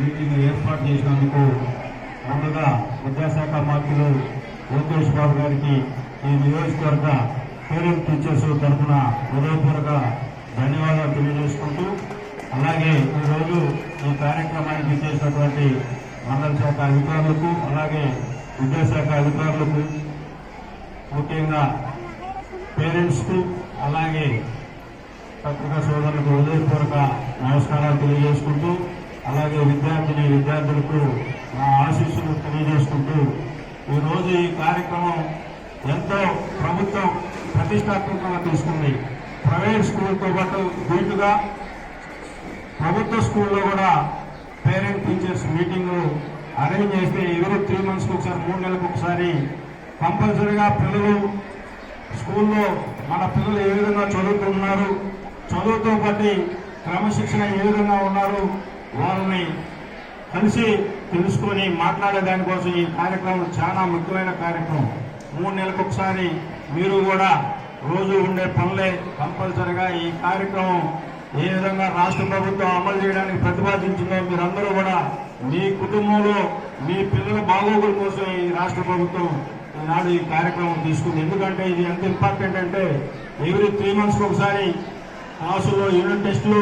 Meeting ఏర్పాటు చేసినందుకు ముందుగా విద్యాశాఖ మంత్రులు లోకేష్ బాబు గారికి ఈ నియోజకవర్గ పేరెంట్ టీచర్స్ తరఫున హృదయపూర్వక ధన్యవాదాలు తెలియజేసుకుంటూ, అలాగే ఈరోజు ఈ కార్యక్రమానికి చేసినటువంటి మండల శాఖ అధికారులకు, అలాగే విద్యాశాఖ అధికారులకు, ముఖ్యంగా పేరెంట్స్కు, అలాగే పత్రికా సోదరులకు హృదయపూర్వక నమస్కారాలు తెలియజేసుకుంటూ, అలాగే విద్యార్థులకు నా ఆశీస్సులు తెలియజేసుకుంటూ, ఈరోజు ఈ కార్యక్రమం ఎంతో ప్రభుత్వం ప్రతిష్టాత్మకంగా తీసుకుంది. ప్రైవేట్ స్కూల్తో పాటు దీటుగా ప్రభుత్వ స్కూల్లో కూడా పేరెంట్ టీచర్స్ మీటింగ్ అరేంజ్ చేస్తే ఎవరు 3 monthsకి ఒకసారి, 3 నెలలకు ఒకసారి కంపల్సరీగా పిల్లలు స్కూల్లో మన పిల్లలు ఏ విధంగా చదువుతున్నారు, చదువుతో పాటు క్రమశిక్షణ ఏ విధంగా ఉన్నారు, వాళ్ళని కలిసి తెలుసుకొని మాట్లాడే దానికోసం ఈ కార్యక్రమం చాలా ముఖ్యమైన కార్యక్రమం. 3 నెలలకు ఒకసారి మీరు కూడా రోజు ఉండే పనులే కంపల్సరిగా ఈ కార్యక్రమం ఏ విధంగా రాష్ట్ర ప్రభుత్వం అమలు చేయడానికి ప్రతిపాదించిందో మీరందరూ కూడా మీ కుటుంబంలో మీ పిల్లల బాగోగుల కోసం ఈ రాష్ట్ర ప్రభుత్వం ఈనాడు ఈ కార్యక్రమం తీసుకుంది. ఎందుకంటే ఇది ఎంత ఇంపార్టెంట్ అంటే ఎవ్రీ 3 monthsకి ఒకసారి క్లాసుల్లో యూనిట్ టెస్టులు